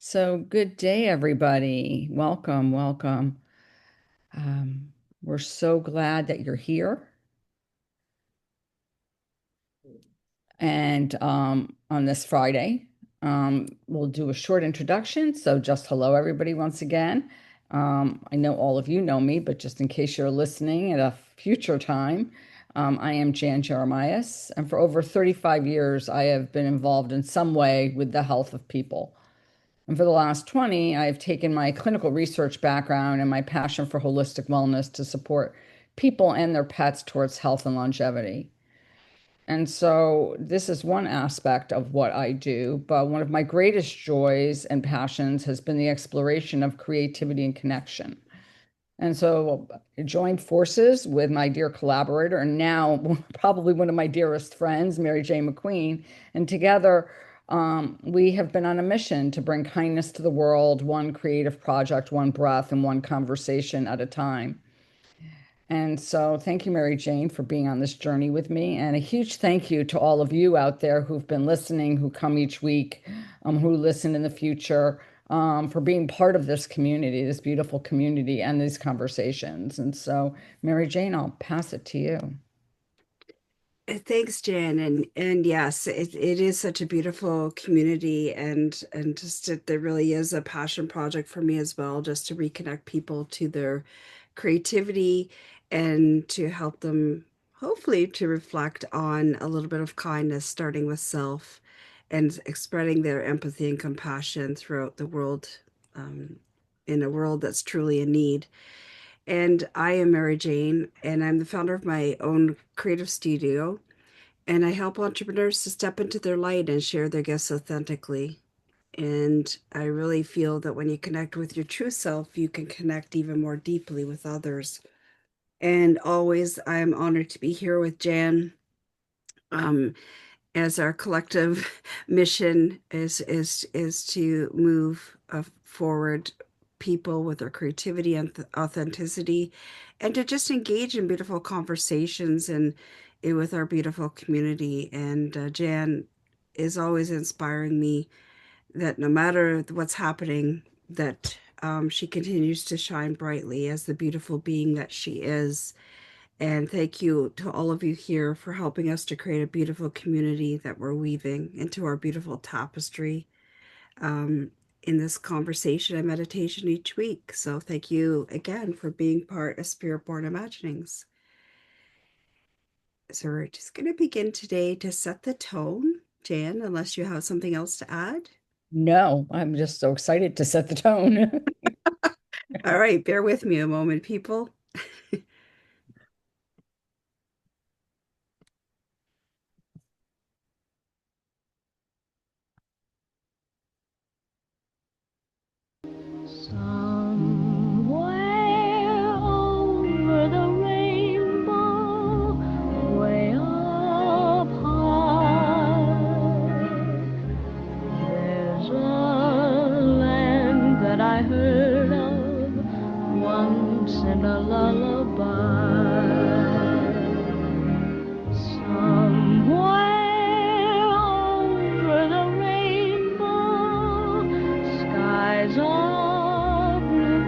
So, good day, everybody. Welcome, welcome. Um, we're so glad that you're here. And on this Friday, we'll do a short introduction. So, just hello, everybody, once again. I know all of you know me, but just in case you're listening at a future time, I am Jan Jeremias. And for over 35 years, I have been involved in some way with the health of people. And for the last 20, I've taken my clinical research background and my passion for holistic wellness to support people and their pets towards health and longevity. And so this is one aspect of what I do, but one of my greatest joys and passions has been the exploration of creativity and connection. And so I joined forces with my dear collaborator and now probably one of my dearest friends, Mary Jane McQueen. And together, we have been on a mission to bring kindness to the world, one creative project, one breath, and one conversation at a time. And so, thank you, Mary Jane, for being on this journey with me. And a huge thank you to all of you out there who've been listening, who come each week, who listen in the future, for being part of this community, this beautiful community, and these conversations. And so, Mary Jane, I'll pass it to you. Thanks, Jan, and yes, it is such a beautiful community, and just there really is a passion project for me as well, just to reconnect people to their creativity and to help them hopefully to reflect on a little bit of kindness, starting with self, and spreading their empathy and compassion throughout the world, in a world that's truly in need. And I am Mary Jane, and I'm the founder of my own creative studio, and I help entrepreneurs to step into their light and share their gifts authentically. And I really feel that when you connect with your true self, you can connect even more deeply with others. And always, I'm honored to be here with Jan, um, as our collective mission is to move forward people with their creativity and authenticity, and to just engage in beautiful conversations and with our beautiful community. And Jan is always inspiring me that no matter what's happening, that she continues to shine brightly as the beautiful being that she is. And thank you to all of you here for helping us to create a beautiful community that we're weaving into our beautiful tapestry, um, in this conversation and meditation each week. So thank you again for being part of Spirit Born Imaginings. So we're just going to begin today to set the tone, Jan, unless you have something else to add. No, I'm just so excited to set the tone. All right, bear with me a moment, people. Somewhere over the rainbow, way up high, there's a land that I heard of once in a lullaby. Somewhere over the rainbow, skies are blue,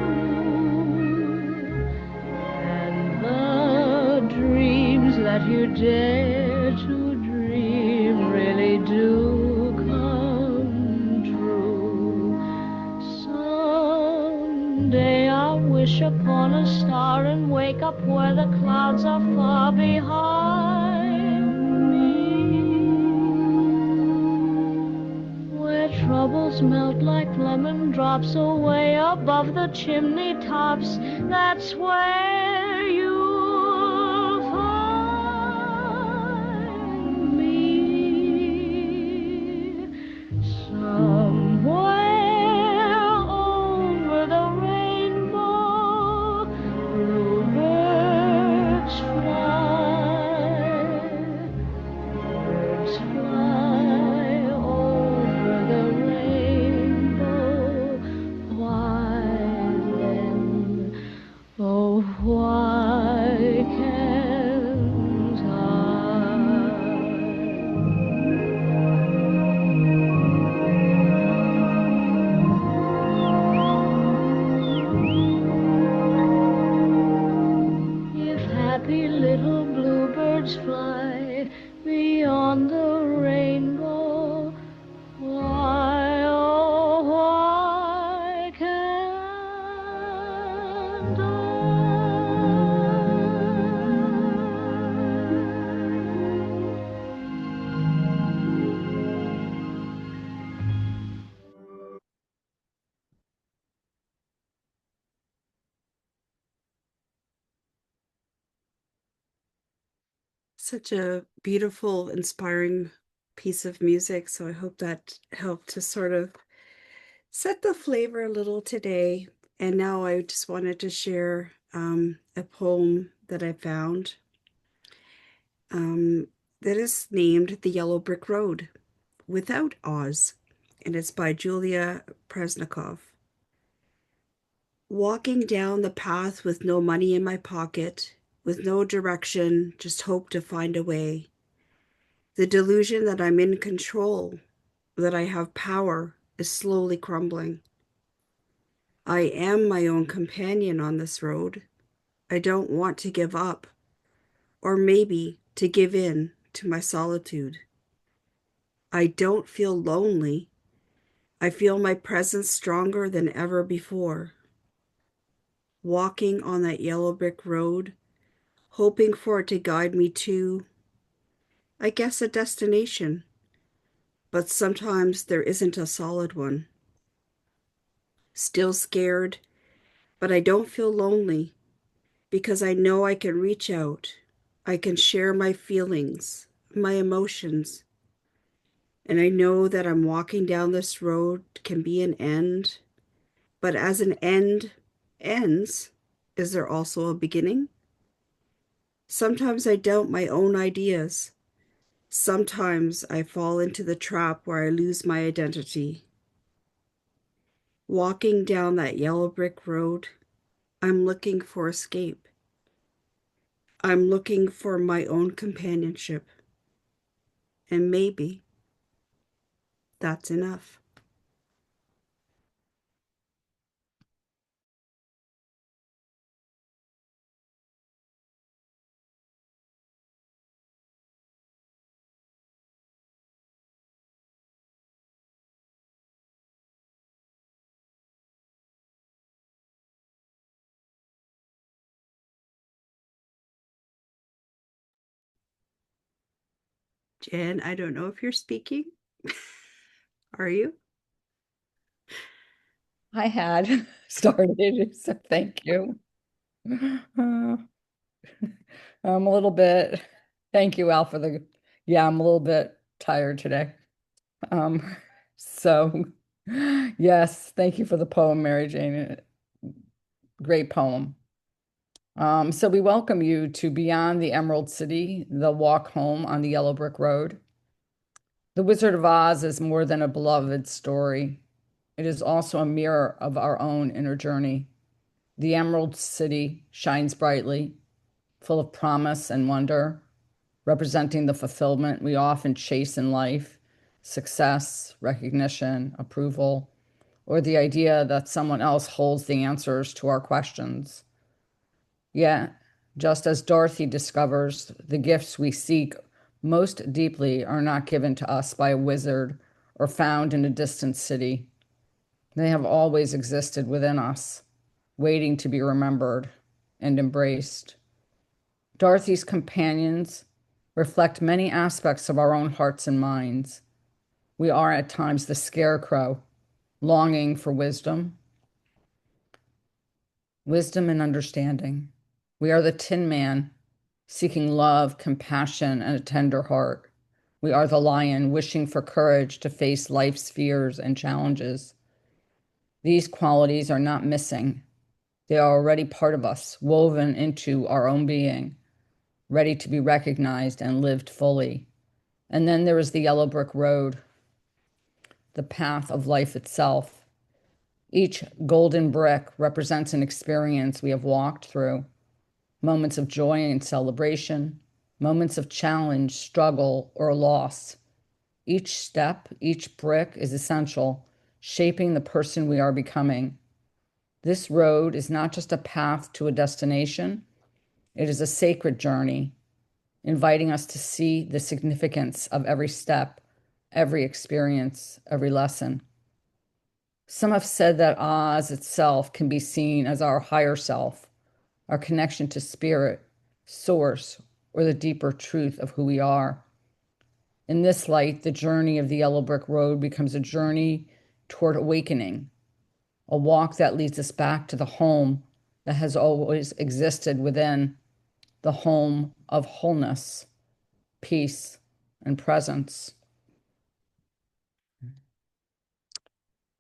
and the dreams that you dare to dream really do come true. Someday I'll wish upon a star and wake up where the clouds are far behind me, where troubles melt like lemon drops away above the chimney tops. That's where you'll find me. Somewhere over the rainbow, bluebirds fly. Birds fly over the rainbow. Why then, oh, why beyond the rainbow. Why, oh, why can't Such a beautiful, inspiring piece of music. So I hope that helped to sort of set the flavor a little today. And now I just wanted to share a poem that I found um, that is named The Yellow Brick Road without Oz. And it's by Julia Presnikov. Walking down the path with no money in my pocket, with no direction, just hope to find a way. The delusion that I'm in control, that I have power, is slowly crumbling. I am my own companion on this road. I don't want to give up, or maybe to give in to my solitude. I don't feel lonely. I feel my presence stronger than ever before. Walking on that yellow brick road, hoping for it to guide me to, I guess, a destination. But sometimes there isn't a solid one. Still scared, but I don't feel lonely because I know I can reach out. I can share my feelings, my emotions, and I know that I'm walking down this road can be an end. But as an end ends, is there also a beginning? Sometimes I doubt my own ideas. Sometimes I fall into the trap where I lose my identity. Walking down that yellow brick road, I'm looking for escape. I'm looking for my own companionship. And maybe that's enough. Jen, I don't know if you're speaking. Are you? I had started, so thank you. Uh, I'm a little bit, thank you, Al, for the, yeah, I'm a little bit tired today. Um, so yes, thank you for the poem, Mary Jane. Great poem. So we welcome you to Beyond the Emerald City, the walk home on the Yellow Brick Road. The Wizard of Oz is more than a beloved story. It is also a mirror of our own inner journey. The Emerald City shines brightly, full of promise and wonder, representing the fulfillment we often chase in life, success, recognition, approval, or the idea that someone else holds the answers to our questions. Yet, just as Dorothy discovers, the gifts we seek most deeply are not given to us by a wizard or found in a distant city. They have always existed within us, waiting to be remembered and embraced. Dorothy's companions reflect many aspects of our own hearts and minds. We are at times the scarecrow, longing for wisdom and understanding. We are the tin man, seeking love, compassion, and a tender heart. We are the lion, wishing for courage to face life's fears and challenges. These qualities are not missing. They are already part of us, woven into our own being, ready to be recognized and lived fully. And then there is the yellow brick road, the path of life itself. Each golden brick represents an experience we have walked through, moments of joy and celebration, moments of challenge, struggle, or loss. Each step, each brick is essential, shaping the person we are becoming. This road is not just a path to a destination, it is a sacred journey, inviting us to see the significance of every step, every experience, every lesson. Some have said that Oz itself can be seen as our higher self, our connection to spirit, source, or the deeper truth of who we are. In this light, the journey of the yellow brick road becomes a journey toward awakening, a walk that leads us back to the home that has always existed within, the home of wholeness, peace, and presence.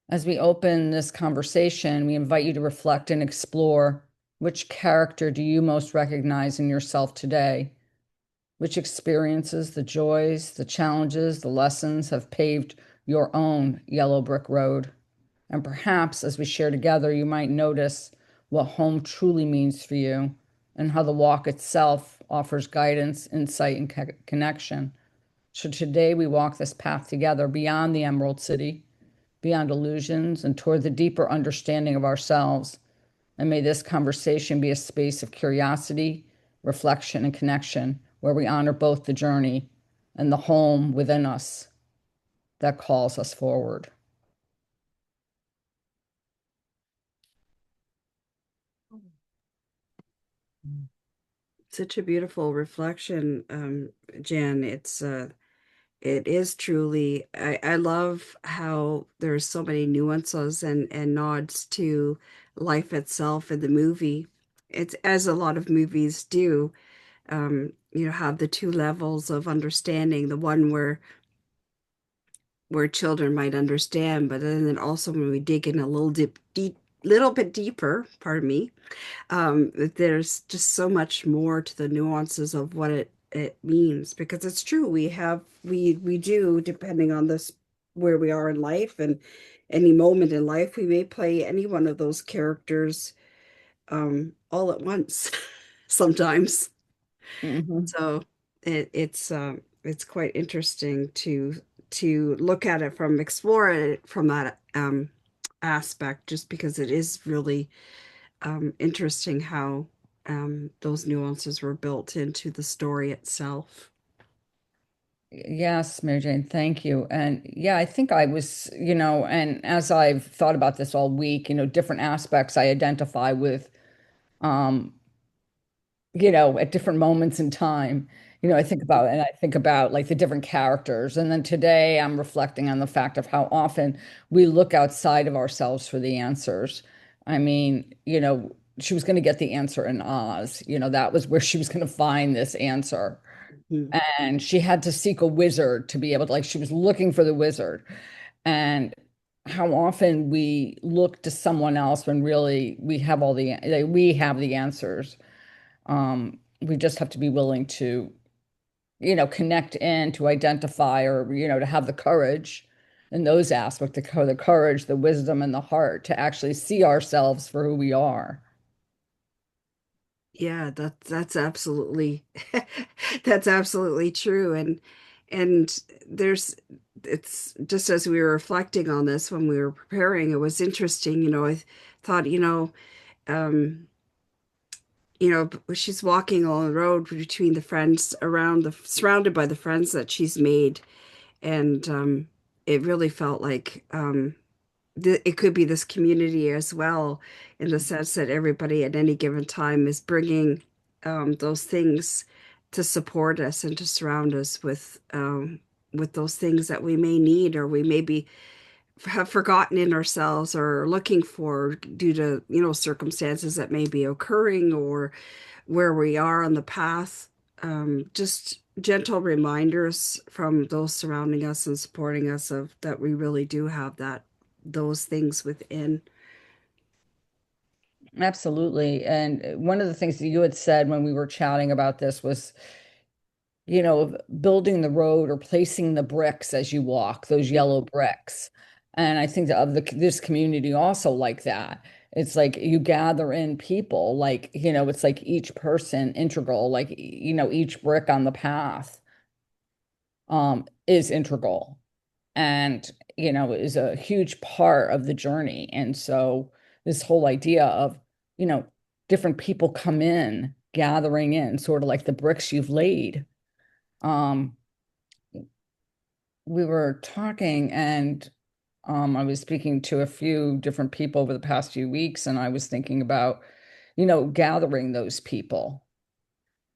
As we open this conversation, we invite you to reflect and explore: which character do you most recognize in yourself today? Which experiences, the joys, the challenges, the lessons have paved your own yellow brick road? And perhaps as we share together, you might notice what home truly means for you and how the walk itself offers guidance, insight, and connection. So today we walk this path together beyond the Emerald City, beyond illusions, and toward the deeper understanding of ourselves. And may this conversation be a space of curiosity, reflection, and connection where we honor both the journey and the home within us that calls us forward. Such a beautiful reflection, Jan. It is truly, I love how there's so many nuances and nods to life itself in the movie. It's as a lot of movies do, have the two levels of understanding, the one where children might understand, but then also when we dig in a little bit deeper, pardon me, there's just so much more to the nuances of what it means, because it's true, we do, depending on this, where we are in life and any moment in life, we may play any one of those characters all at once sometimes. Mhm. So it's quite interesting to look at it from, explore it from that aspect, just because it is really interesting how those nuances were built into the story itself. Yes, Mary Jane, thank you. And yeah, I think I was, and as I've thought about this all week, different aspects I identify with, um, at different moments in time. I think about like the different characters. And then today I'm reflecting on the fact of how often we look outside of ourselves for the answers. I mean, she was going to get the answer in Oz. That was where she was going to find this answer. Mhm. And she had to seek a wizard to be able to, like, she was looking for the wizard. And how often we look to someone else when really we have the answers. We just have to be willing to, connect in, to identify, or, to have the courage in those aspects, the courage, the wisdom, and the heart to actually see ourselves for who we are. Yeah, that's absolutely that's absolutely true. And there's it's just, as we were reflecting on this when we were preparing, it was interesting, I thought, um she's walking along the road between the friends, around the surrounded by the friends that she's made, and it really felt like it could be this community as well, in the sense that everybody at any given time is bringing those things to support us and to surround us with those things that we may need, or we maybe have forgotten in ourselves, or looking for due to circumstances that may be occurring, or where we are on the path. Just gentle reminders from those surrounding us and supporting us of that we really do have those things within. Absolutely. And one of the things that you had said when we were chatting about this was, building the road or placing the bricks as you walk, those yellow bricks. And I think that of this community also like that. It's like you gather in people, like, it's like each person integral, like, each brick on the path is integral and, is a huge part of the journey. And so this whole idea of, you know, different people come in, gathering in, sort of like the bricks you've laid. Um, we were talking and I was speaking to a few different people over the past few weeks, and I was thinking about, gathering those people.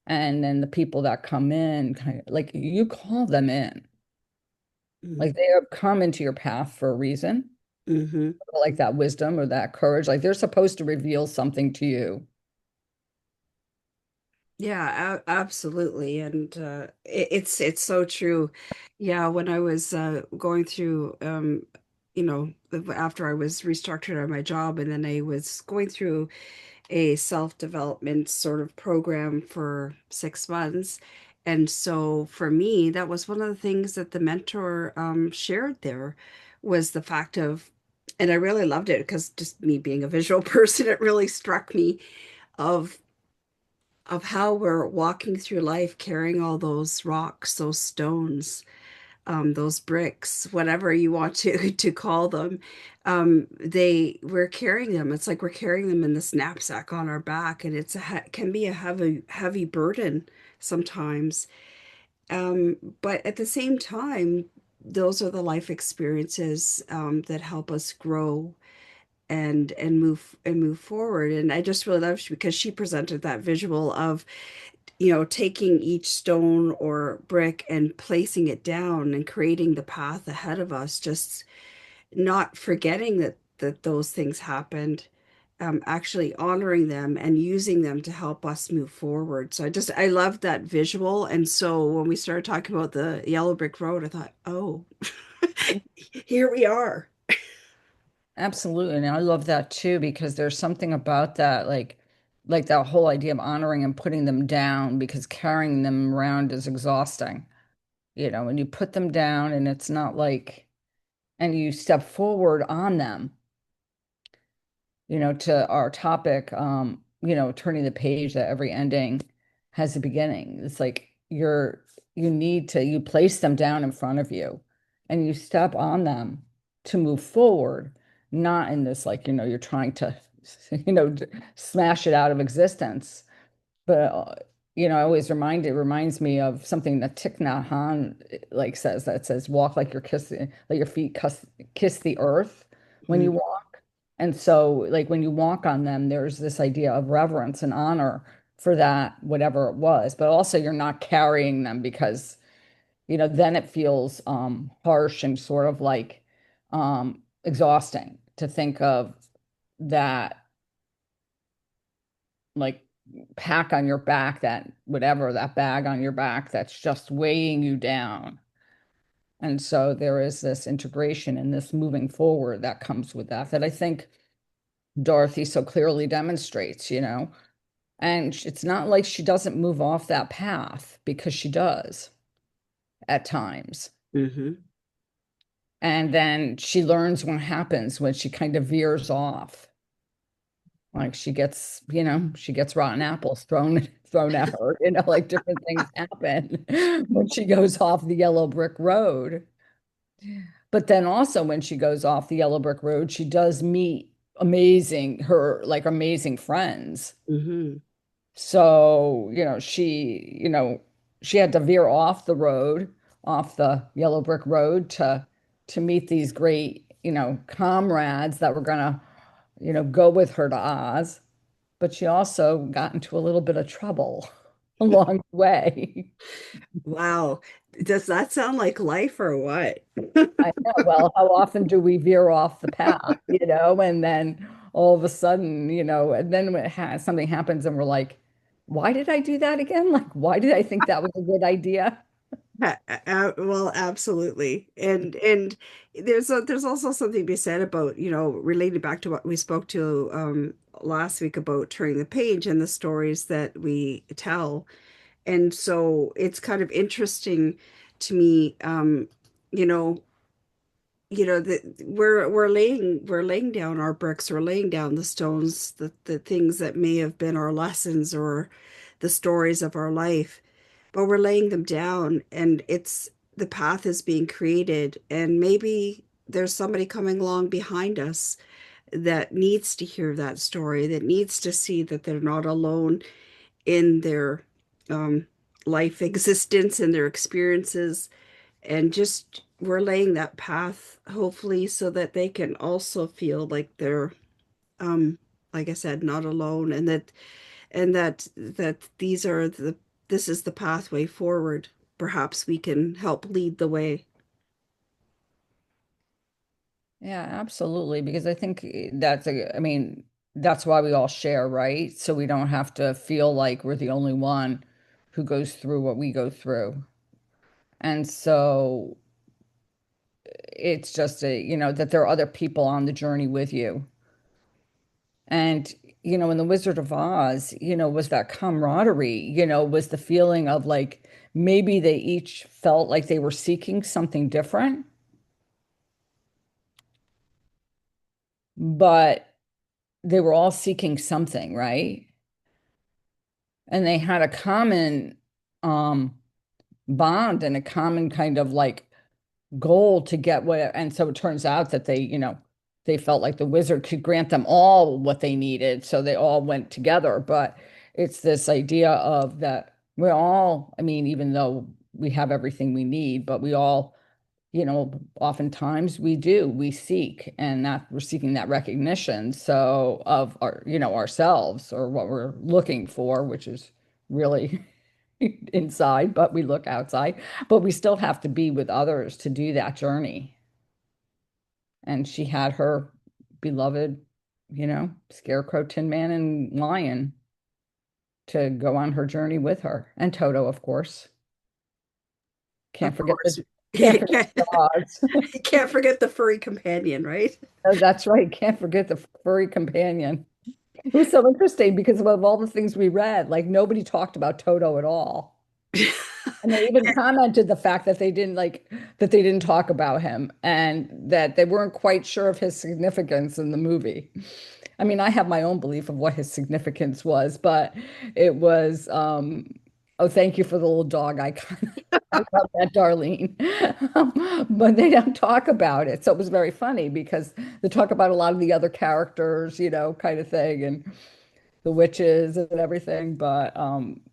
And then the people that come in, kind of like you call them in, like they have come into your path for a reason, Mm-hmm. like that wisdom or that courage. Like they're supposed to reveal something to you. Yeah, absolutely. And it's so true. Yeah, when I was going through after I was restructured on my job, and then I was going through a self-development sort of program for 6 months. And so for me, that was one of the things that the mentor shared there was the fact of, and I really loved it because just me being a visual person, it really struck me of how we're walking through life carrying all those rocks, those stones, those bricks, whatever you want to to call them. We're carrying them. It's like we're carrying them in this knapsack on our back, and can be a heavy burden sometimes. But at the same time, those are the life experiences that help us grow and move forward. And I just really loved because she presented that visual of taking each stone or brick and placing it down and creating the path ahead of us, just not forgetting that those things happened, actually honoring them and using them to help us move forward. So I love that visual. And so when we started talking about the yellow brick road, I thought, oh, here we are. Absolutely. And I love that too, because there's something about that, like that whole idea of honoring and putting them down because carrying them around is exhausting. And you put them down and it's not like, and you step forward on them, to our topic, turning the page that every ending has a beginning. It's like you place them down in front of you and you step on them to move forward, not in this, like, you're trying to, smash it out of existence. But I always it reminds me of something that Thich Nhat Hanh like says that says walk like you're kissing, let your feet kiss the earth when you Mhm. walk. And so like when you walk on them, there's this idea of reverence and honor for that, whatever it was. But also you're not carrying them because, then it feels harsh and sort of like exhausting to think of that like pack on your back, that whatever, that bag on your back that's just weighing you down. And so there is this integration and this moving forward that comes with that I think Dorothy so clearly demonstrates, And it's not like she doesn't move off that path because she does at times. Mhm. And then she learns what happens when she kind of veers off. Like she gets rotten apples thrown at her, like different things happen when she goes off the yellow brick road. But then also when she goes off the yellow brick road, she does meet amazing friends. Mhm. So, she had to veer off the road, off the yellow brick road to meet these great, comrades that were gonna, go with her to Oz. But she also got into a little bit of trouble along the way. Wow. Does that sound like life or what? I know. Well, how often do we veer off the path, and then all of a sudden, and then when something happens and we're like, why did I do that again? Like, why did I think that was a good idea? Well, absolutely. And there's also something to be said about, related back to what we spoke to last week about turning the page and the stories that we tell. And so it's kind of interesting to me, you know, that we're laying down our bricks, we're laying down the stones, the things that may have been our lessons or the stories of our life, but we're laying them down, and it's the path is being created, and maybe there's somebody coming along behind us that needs to hear that story, that needs to see that they're not alone in their um life existence and their experiences, and just we're laying that path hopefully so that they can also feel like they're um like I said, not alone, and that these are the this is the pathway forward. Perhaps we can help lead the way. Yeah, absolutely. Because I think I mean, that's why we all share, right? So we don't have to feel like we're the only one who goes through what we go through. And so it's just that there are other people on the journey with you. And, in The Wizard of Oz, was that camaraderie, was the feeling of like maybe they each felt like they were seeking something different, but they were all seeking something, right? And they had a common um bond and a common kind of like goal to get what, and so it turns out that they felt like the wizard could grant them all what they needed, so they all went together. But it's this idea of that we're all, I mean, even though we have everything we need, but we all, oftentimes we seek, and that we're seeking that recognition, so of our, ourselves, or what we're looking for, which is really inside, but we look outside. But we still have to be with others to do that journey. And she had her beloved, Scarecrow, Tin Man, and Lion to go on her journey with her, and Toto, of course. Of Can't forget course. the can't You forget the dogs. can't forget the furry companion, right? Oh, that's right. Can't forget the furry companion. It was so interesting because of all the things we read, like nobody talked about Toto at all. And they even commented the fact that they didn't talk about him, and that they weren't quite sure of his significance in the movie. I mean, I have my own belief of what his significance was, but it was oh, thank you for the little dog icon. I love that, Darlene. But they don't talk about it. So it was very funny because they talk about a lot of the other characters, kind of thing, and the witches and everything. But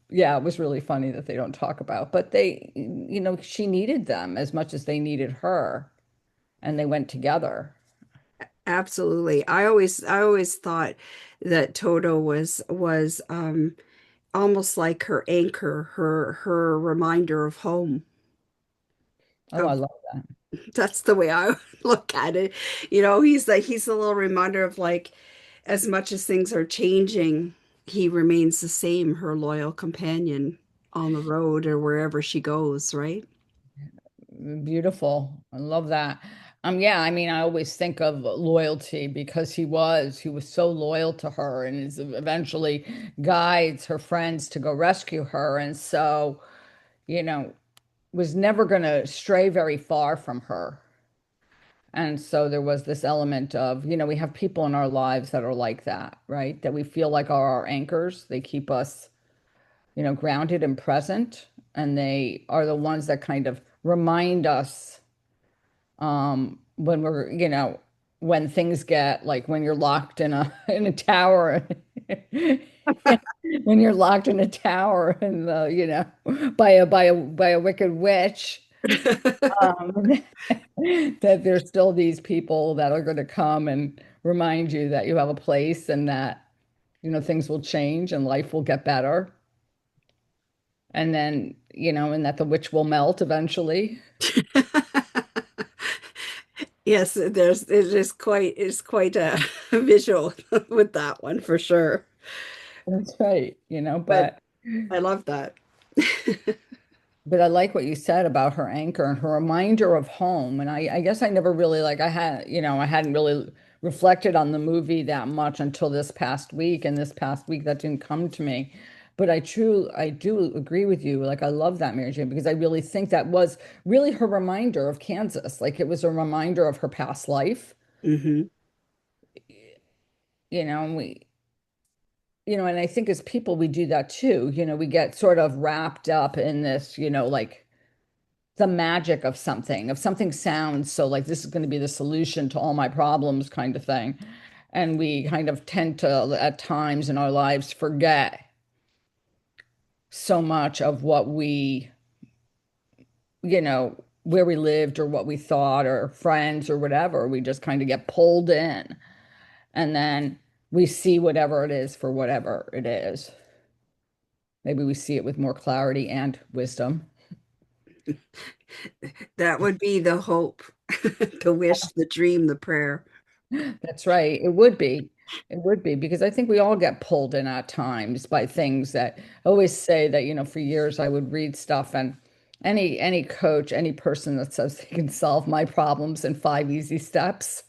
yeah, it was really funny that they don't talk about. But she needed them as much as they needed her, and they went together. Absolutely. I always thought that Toto was almost like her anchor, her reminder of home. Oh, I Of love that. That's the way I look at it. He's a little reminder of like as much as things are changing, he remains the same, her loyal companion on the road or wherever she goes, right? Beautiful. I love that. Yeah, I mean, I always think of loyalty because he was so loyal to her, and is eventually guides her friends to go rescue her. And so, you know, was never going to stray very far from her. And so there was this element of, we have people in our lives that are like that, right? That we feel like are our anchors. They keep us, grounded and present. And they are the ones that kind of remind us when we're, when things get like when you're locked in a in a tower, when you're locked in a tower and by a wicked witch, um, that there's still these people that are going to come and remind you that you have a place, and that things will change and life will get better, and then and that the witch will melt eventually. Yes, it's quite a visual with that one for sure. That's right, But but I love that. I like what you said about her anchor and her reminder of home. And I guess I never really like I hadn't really reflected on the movie that much until this past week. And this past week that didn't come to me. But I do agree with you. Like I love that, Mary Jane, because I really think that was really her reminder of Kansas. Like it was a reminder of her past life, Hmm. and and I think as people we do that too. We get sort of wrapped up in this, like the magic of something sounds so like this is going to be the solution to all my problems kind of thing. And we kind of tend to, at times in our lives, forget so much of what we, where we lived or what we thought or friends or whatever. We just kind of get pulled in and then we see whatever it is for whatever it is. Maybe we see it with more clarity and wisdom. That would be the hope, the wish, the dream, the prayer. That's right. It would be. It would be because I think we all get pulled in at times by things that I always say that, for years I would read stuff and any coach, any person that says they can solve my problems in 5 easy steps.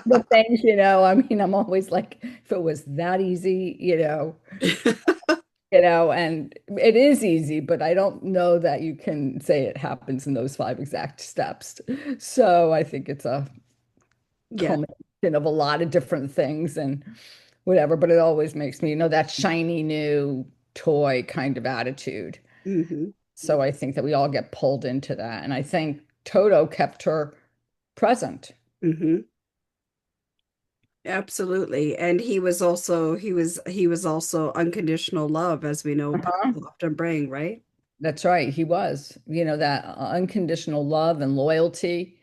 The things, I mean, I'm always like, if it was that easy, and it is easy, but I don't know that you can say it happens in those 5 exact steps. So I think it's a Yeah. culmination of a lot of different things and whatever, but it always makes me, that shiny new toy kind of attitude. Hmm. So I think that we all get pulled into that. And I think Toto kept her present. Hmm. Absolutely. And he was also unconditional love, as we know Uh-huh. people often bring, right? That's right. He was, that unconditional love and loyalty.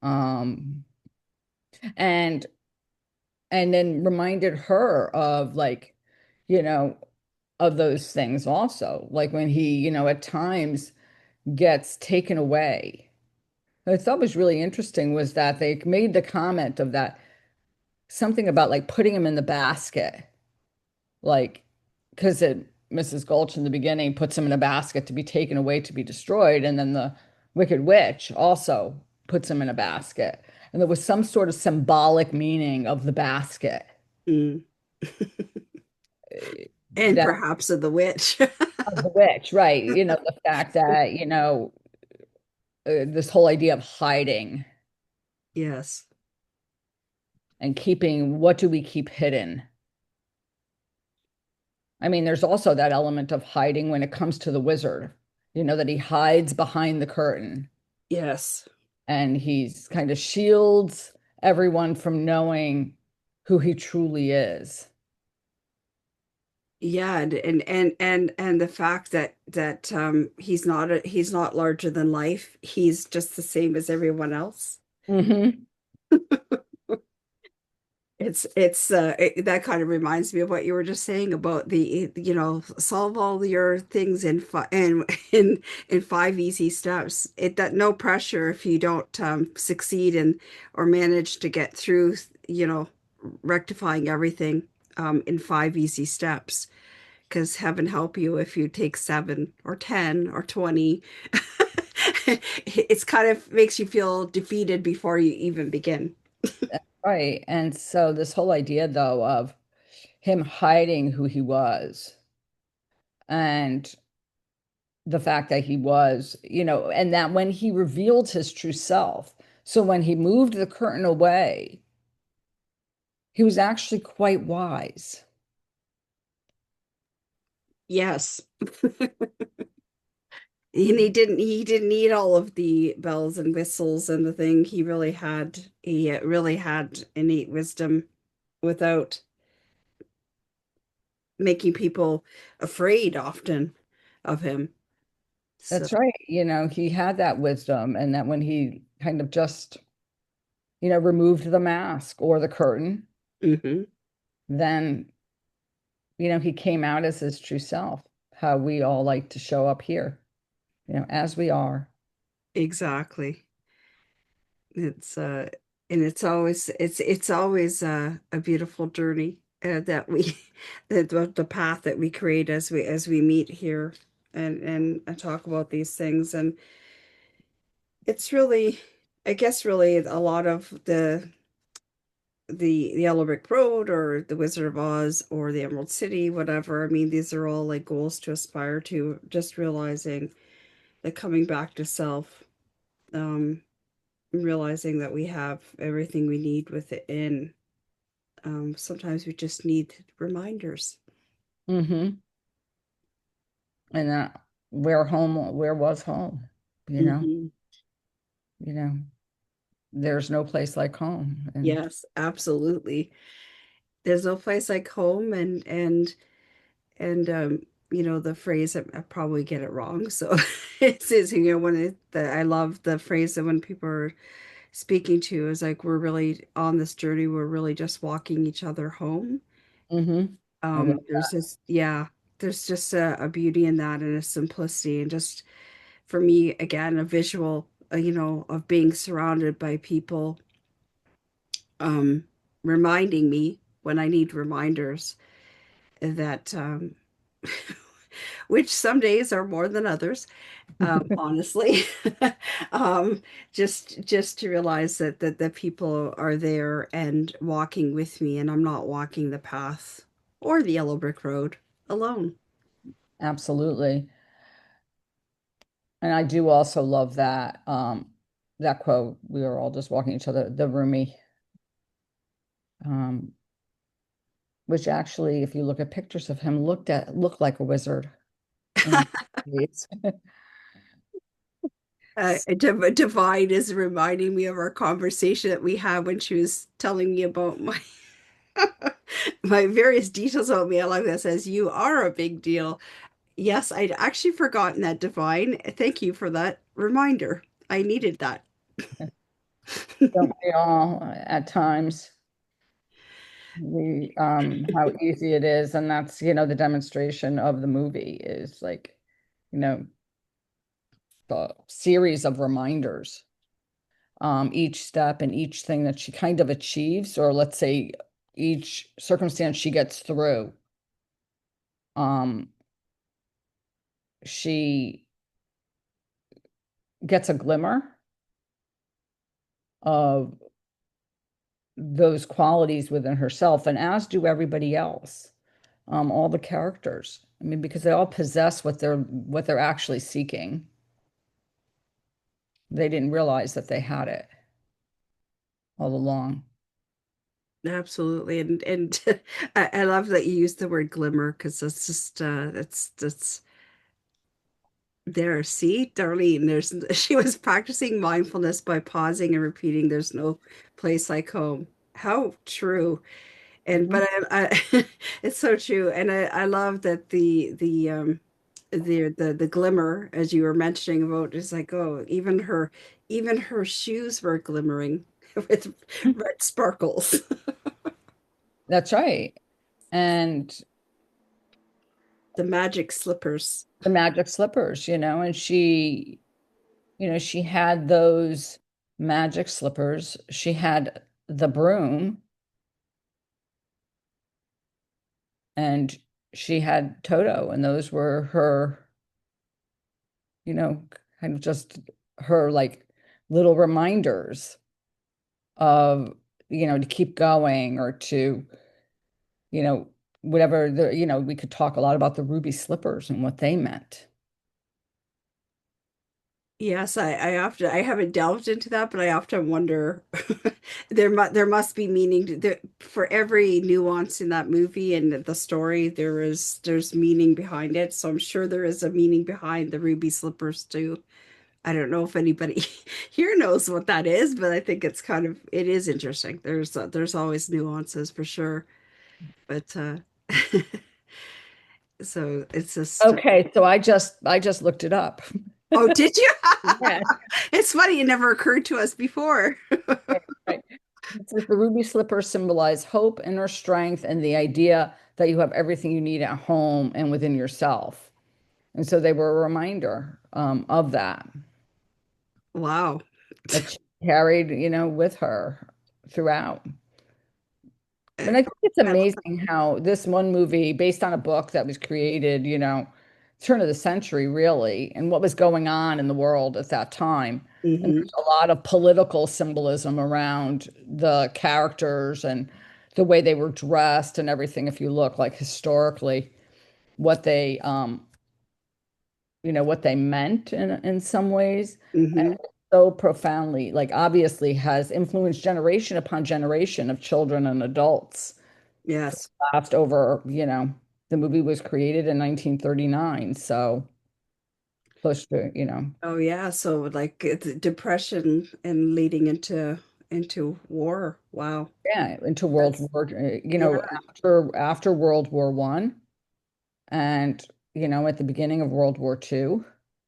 Um, and and then reminded her of like, you know, of those things also. Like when he, at times gets taken away. What I thought was really interesting was that they made the comment of that something about like putting him in the basket, like because Mrs. Gulch in the beginning puts him in a basket to be taken away to be destroyed, and then the Wicked Witch also puts him in a basket. And there was some sort of symbolic meaning of the basket. Mm. And That perhaps of the witch. of the witch, right? The fact that, this whole idea of hiding Yes. and keeping, what do we keep hidden? I mean, there's also that element of hiding when it comes to the wizard, that he hides behind the curtain Yes. and he's kind of shields everyone from knowing who he truly is. Yeah, and the fact that he's not larger than life. He's just the same as everyone else. Hmm. That kind of reminds me of what you were just saying about solve all your things in 5 easy steps. It that no pressure if you don't succeed in or manage to get through, rectifying everything in 5 easy steps. Because heaven help you if you take 7 or 10 or 20. It's kind of makes you feel defeated before you even begin. Right. And so this whole idea though of him hiding who he was and the fact that he was, and that when he revealed his true self, so when he moved the curtain away, he was actually quite wise. Yes. And he didn't need all of the bells and whistles and the thing. He really had innate wisdom without making people afraid often of him. So, That's right. He had that wisdom, and that when he kind of just, removed the mask or the curtain, mhm, then, he came out as his true self, how we all like to show up here, as we are. exactly. It's and it's always a beautiful journey that we the path that we create as we meet here and talk about these things. And it's really, I guess, really a lot of the Yellow Brick Road or the Wizard of Oz or the Emerald City, whatever. I mean, these are all like goals to aspire to, just realizing that coming back to self, um, realizing that we have everything we need within. Sometimes we just need reminders. Hmm. And that where was home, you know, Hmm. you know, there's no place like home. And Yes, absolutely. There's no place like home, and the phrase, I probably get it wrong. So it says, I love the phrase that when people are speaking to is like, we're really on this journey, we're really just walking each other home. Mm-hmm. I love There's this, yeah, there's just a beauty in that and a simplicity. And just for me, again, a visual, of being surrounded by people, um, reminding me when I need reminders that, which some days are more than others, honestly. um, just to realize that the people are there and walking with me, and I'm not walking the path or the yellow brick road alone. absolutely. And I do also love that that quote, we are all just walking each other, the Rumi, um, which actually, if you look at pictures of him, looked like a wizard. And it's Divine is reminding me of our conversation that we had when she was telling me about my my various details about me. I like that says you are a big deal. Yes, I'd actually forgotten that, Divine. Thank you for that reminder. I needed that. don't we all at times, we how easy it is, and that's, the demonstration of the movie is like, you know, the series of reminders, each step and each thing that she kind of achieves, or let's say each circumstance she gets through, um, she gets a glimmer of those qualities within herself, and as do everybody else, all the characters. I mean, because they all possess what they're actually seeking. They didn't realize that they had it all along. Absolutely. And I love that you use the word glimmer because that's just that's there. See, Darlene, there's she was practicing mindfulness by pausing and repeating, there's no place like home. How true. And Mhm. but I it's so true. And I love that the glimmer, as you were mentioning about, is like, oh, even her shoes were glimmering with red sparkles. That's right. And The magic slippers. the magic slippers, and she had those magic slippers. She had the broom, and she had Toto, and those were her, you know, kind of just her like little reminders of, to keep going, or to, you know, whatever we could talk a lot about the ruby slippers and what they meant. Yes, I haven't delved into that, but I often wonder there must be meaning there for every nuance in that movie and the story. There's meaning behind it, so I'm sure there is a meaning behind the ruby slippers too. I don't know if anybody here knows what that is, but I think it is interesting. There's always nuances for sure, but so it's just Okay, so I just looked it up. oh, did you? Yeah, It's funny, it never occurred to us before. right. It says the ruby slippers symbolize hope, inner strength, and the idea that you have everything you need at home and within yourself. And so they were a reminder, of Wow. that she carried, with her throughout. And I I think it's love amazing how this one movie, based on a book that was created, turn of the century, really, and what was going on in the world at that time. And hmm there's a lot of political symbolism around the characters and the way they were dressed and everything. If you look like historically, what they, what they meant in some ways, and hmm so profoundly, like obviously has influenced generation upon generation of children and adults Yes. last over, the movie was created in 1939, so close to, Oh yeah. So like it's depression and leading into war. Wow. yeah, into World That's War, yeah. after World War One, and at the beginning of World War II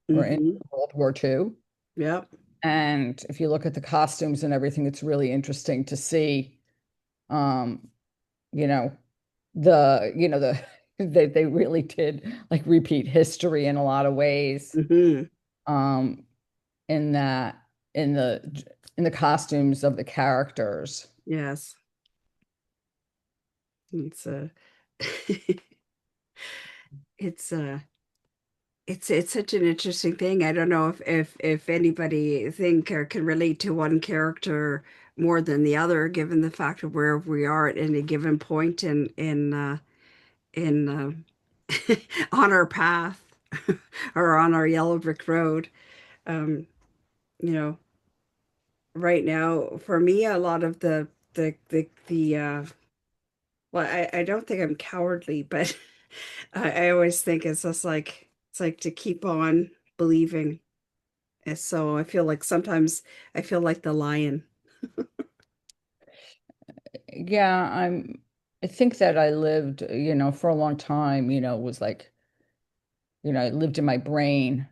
or in Mm-hmm. World War II. Yep. And if you look at the costumes and everything, it's really interesting to see, um, you know, the they really did like repeat history in a lot of ways. Mm-hmm. Um, in that in the costumes of the characters. Yes. It's it's it's such an interesting thing. I don't know if anybody think or can relate to one character more than the other, given the fact of where we are at any given point in on our path or on our yellow brick road. Um, you know, right now for me, a lot of the well, I don't think I'm cowardly, but I always think it's like to keep on believing. And so I feel like sometimes I feel like the lion. Yeah, I think that I lived, for a long time, was like, it lived in my brain.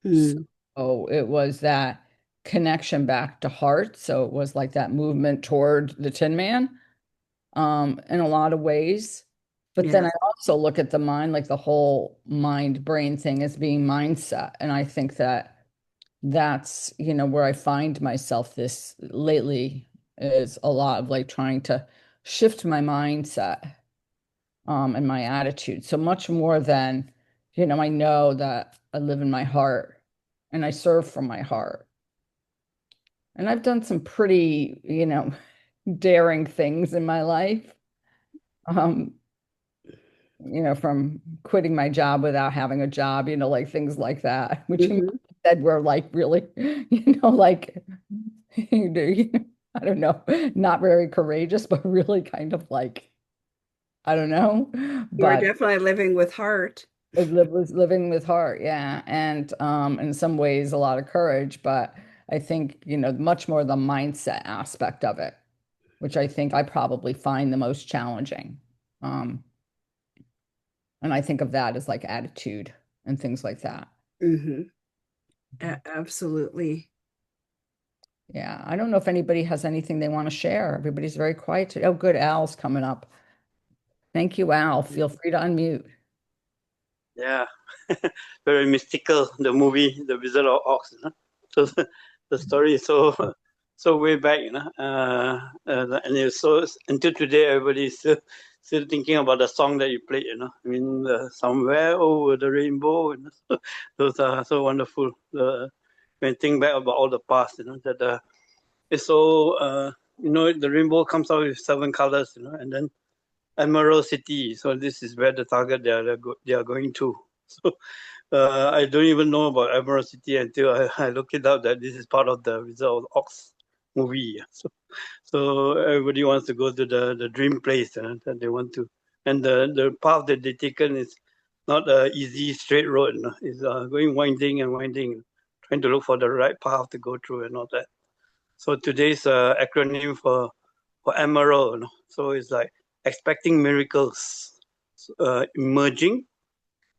Hmm. So it was that connection back to heart. So it was like that movement toward the Tin Man, in a lot of ways. But then I Yes. also look at the mind, like the whole mind brain thing as being mindset. And I think that that's, where I find myself this lately is a lot of like trying to shift my mindset, and my attitude. So much more than, I know that I live in my heart and I serve from my heart. And I've done some pretty, daring things in my life. Um, from quitting my job without having a job, like things like that, which you Hmm. said were like really, like, I don't know, not very courageous, but really kind of like, I don't know, You are but definitely living with heart. was living with heart, yeah, and in some ways a lot of courage, but I think, much more the mindset aspect of it, which I think I probably find the most challenging. Um, and I think of that as like attitude and things like that. Hmm. Absolutely. Yeah, I don't know if anybody has anything they want to share. Everybody's very quiet today. Oh, good, Al's coming up. Thank you, Al. Feel free to unmute. Yeah, very mystical. The movie, The Wizard of Oz. So the story is so way back. And it's so until today, everybody's still thinking about the song that you played. I mean, somewhere over the rainbow. Those are so wonderful. When you think back about all the past, that it's so the rainbow comes out with seven colors. And then Emerald City. So this is where the target they are going to. So I don't even know about Emerald City until I look it up that this is part of the Wizard of Oz movie. So everybody wants to go to the dream place that they want to, and the path that they taken is not a easy straight road. It's going winding and winding, trying to look for the right path to go through and all that. So today's acronym for Emerald. So it's like expecting miracles, emerging,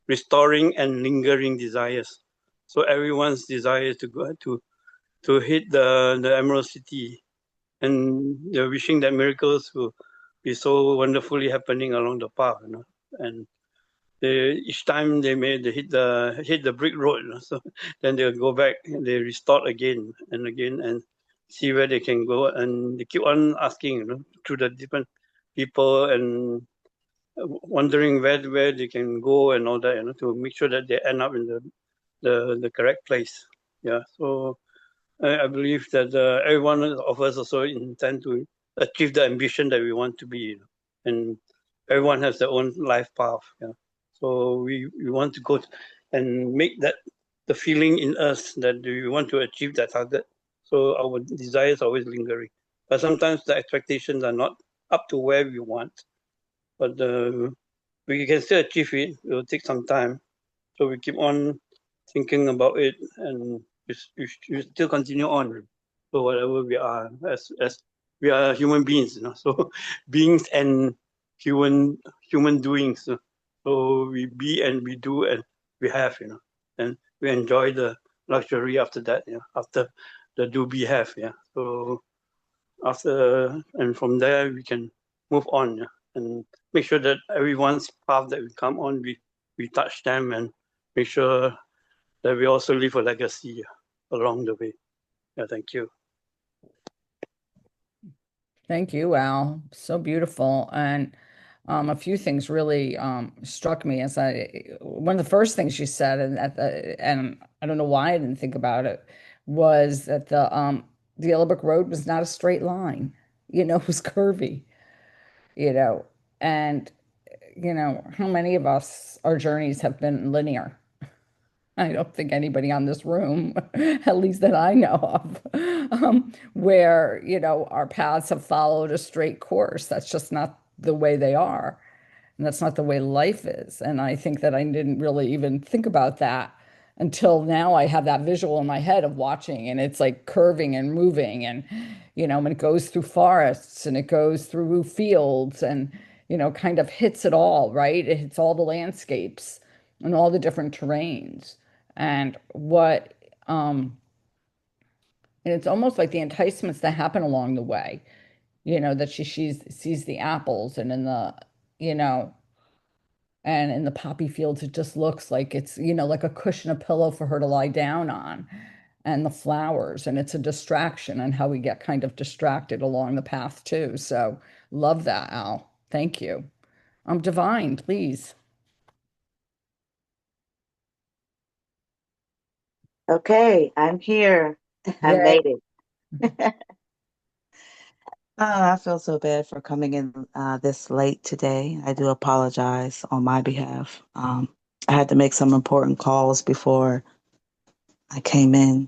restoring, and lingering desires. So everyone's desire to go to hit the Emerald City, and they're wishing that miracles will be so wonderfully happening along the path. And each time they hit the brick road. So then they'll go back and they restart again and again and see where they can go, and they keep on asking, through the different people and wondering where they can go and all that, to make sure that they end up in the correct place. Yeah. So I believe that every one of us also intend to achieve the ambition that we want to be, and everyone has their own life path. Yeah. So we want to go and make that the feeling in us that we want to achieve that target. So our desires are always lingering, but sometimes the expectations are not up to where we want. But we can still achieve it. It will take some time. So we keep on thinking about it, and we still continue on. So whatever we are, as we are human beings, So beings and human doings. So we be and we do and we have, and we enjoy the luxury after that, after the do be have, So after and from there we can move on, and make sure that everyone's path that we come on, we touch them and make sure that we also leave a legacy along the way. Yeah, thank you. Thank you, Al. So beautiful. And a few things really struck me as one of the first things you said, and I don't know why I didn't think about it, was that the Yellow Brick Road was not a straight line. It was curvy, you know, and how many of us, our journeys have been linear? I don't think anybody on this room, at least that I know of, where, our paths have followed a straight course. That's just not the way they are. And that's not the way life is. And I think that I didn't really even think about that until now. I have that visual in my head of watching, and it's like curving and moving. And, when it goes through forests and it goes through fields and, kind of hits it all, right? It hits all the landscapes and all the different terrains. And and it's almost like the enticements that happen along the way, that sees the apples and you know, and in the poppy fields, it just looks like it's, like a cushion, a pillow for her to lie down on, and the flowers, and it's a distraction, and how we get kind of distracted along the path too. So love that, Al. Thank you. Divine, please. Okay, I'm here. I Yay. made it. I feel so bad for coming in this late today. I do apologize on my behalf. I had to make some important calls before I came in,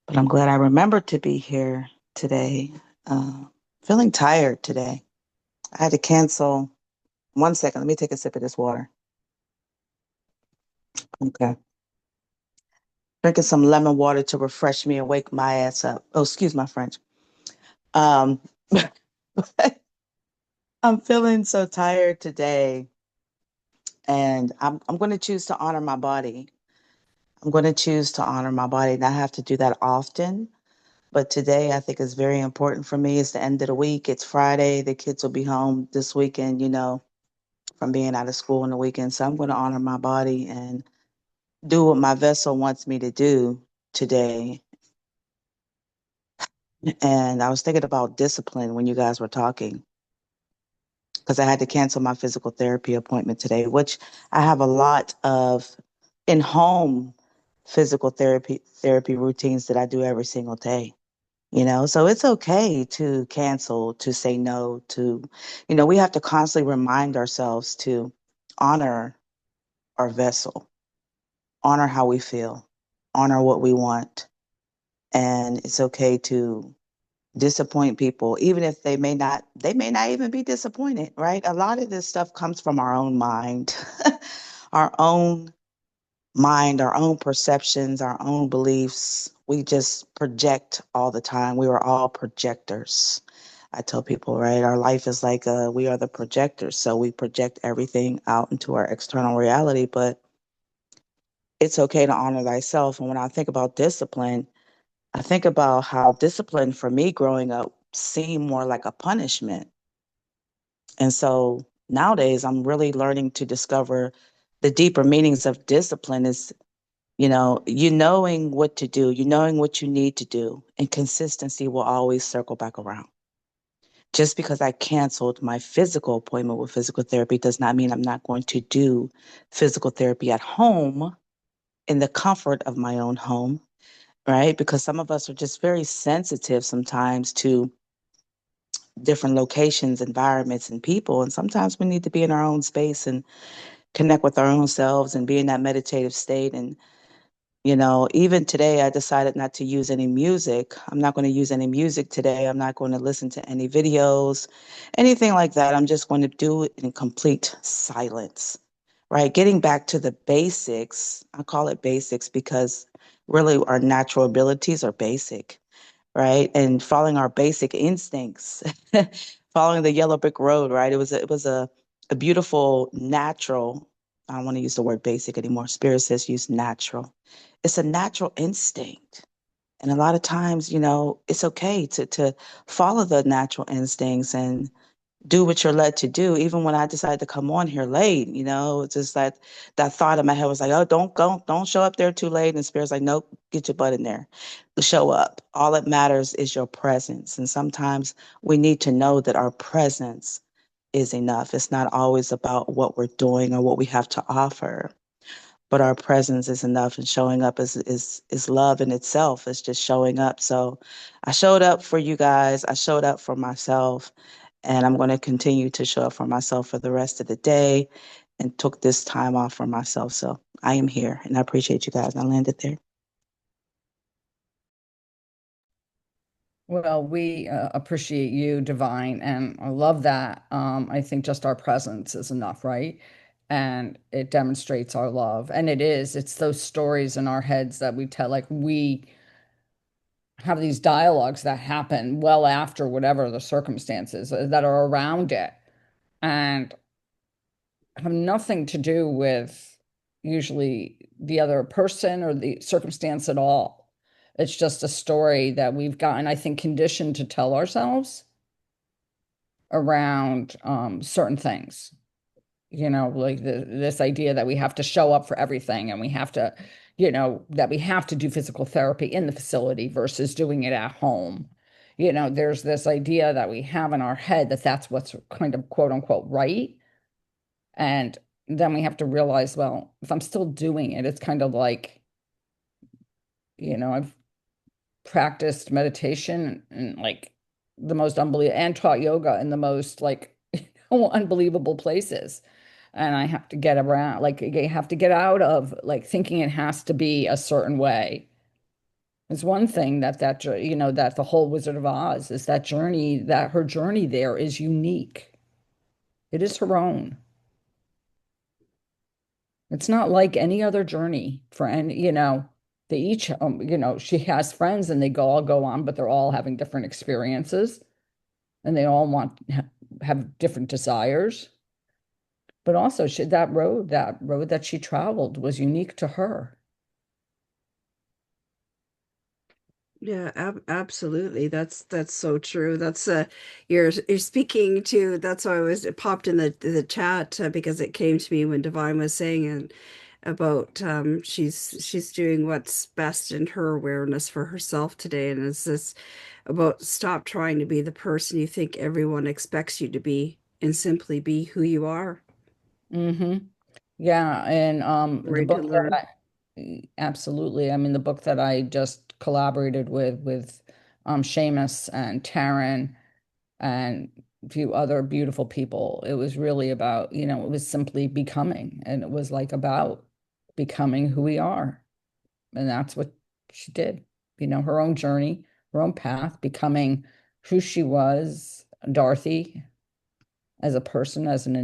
but I'm glad I remembered to be here today. Uh, Feeling tired today. I had to cancel. 1 second, let me take a sip of this water. Okay. Drinking some lemon water to refresh me and wake my ass up. Oh, excuse my French. Um, I'm feeling so tired today, and I'm going to choose to honor my body. I'm going to choose to honor my body, and I have to do that often. But today, I think is very important for me. It's the end of the week. It's Friday. The kids will be home this weekend, from being out of school on the weekend. So I'm going to honor my body and do what my vessel wants me to do today. And I was thinking about discipline when you guys were talking, because I had to cancel my physical therapy appointment today, which I have a lot of in-home physical therapy routines that I do every single day. So it's okay to cancel, to say no, we have to constantly remind ourselves to honor our vessel, honor how we feel, honor what we want. And it's okay to disappoint people, even if they may not even be disappointed, right? A lot of this stuff comes from our own mind, our own our own perceptions, our own beliefs. We just project all the time. We are all projectors. I tell people, right? Our life is like we are the projectors. So we project everything out into our external reality, but it's okay to honor thyself. And when I think about discipline, I think about how discipline for me growing up seemed more like a punishment. And so nowadays I'm really learning to discover the deeper meanings of discipline is, you knowing what to do, you knowing what you need to do, and consistency will always circle back around. Just because I canceled my physical appointment with physical therapy does not mean I'm not going to do physical therapy at home in the comfort of my own home, right? Because some of us are just very sensitive sometimes to different locations, environments, and people. And sometimes we need to be in our own space and connect with our own selves and be in that meditative state. And, even today, I decided not to use any music. I'm not going to use any music today. I'm not going to listen to any videos, anything like that. I'm just going to do it in complete silence, right? Getting back to the basics. I call it basics because really our natural abilities are basic, right? And following our basic instincts, following the yellow brick road, right? It was a beautiful, natural I don't want to use the word basic anymore. Spirit says use natural. It's a natural instinct. And a lot of times, it's okay to follow the natural instincts and do what you're led to do. Even when I decided to come on here late, it's just like that thought in my head was like, oh, don't go, don't show up there too late. And Spirit's like, nope, get your butt in there. Show up. All that matters is your presence. And sometimes we need to know that our presence is enough. It's not always about what we're doing or what we have to offer, but our presence is enough, and showing up is love in itself. It's just showing up. So I showed up for you guys. I showed up for myself, and I'm going to continue to show up for myself for the rest of the day, and took this time off for myself. So I am here, and I appreciate you guys. I landed there. Well, we appreciate you, Divine, and I love that. I think just our presence is enough, right? And it demonstrates our love. And it's those stories in our heads that we tell, like we have these dialogues that happen well after whatever the circumstances that are around it and have nothing to do with usually the other person or the circumstance at all. It's just a story that we've gotten, I think, conditioned to tell ourselves around certain things. Like this idea that we have to show up for everything and we have to, that we have to do physical therapy in the facility versus doing it at home. There's this idea that we have in our head that that's what's kind of quote unquote right. And then we have to realize, well, if I'm still doing it, it's kind of like, I've practiced meditation and like the most unbelievable and taught yoga in the most like unbelievable places. And I have to get around, like, you have to get out of like thinking it has to be a certain way. It's one thing that the whole Wizard of Oz is that journey, that her journey there is unique. It is her own. It's not like any other journey for any, they each, she has friends and they all go on, but they're all having different experiences and they all have different desires. But also that road that she traveled was unique to her. Yeah, absolutely. That's so true. That's you're speaking to. That's why it popped in the chat because it came to me when Divine was saying and about she's doing what's best in her awareness for herself today, and it's this about stop trying to be the person you think everyone expects you to be and simply be who you are. Mm-hmm. Yeah, and the Ready to book learn. absolutely. I mean, the book that I just collaborated with Seamus and Taryn and a few other beautiful people. It was really about, it was simply becoming, and it was like about becoming who we are. And that's what she did, her own journey, her own path, becoming who she was, Dorothy, as a person, as an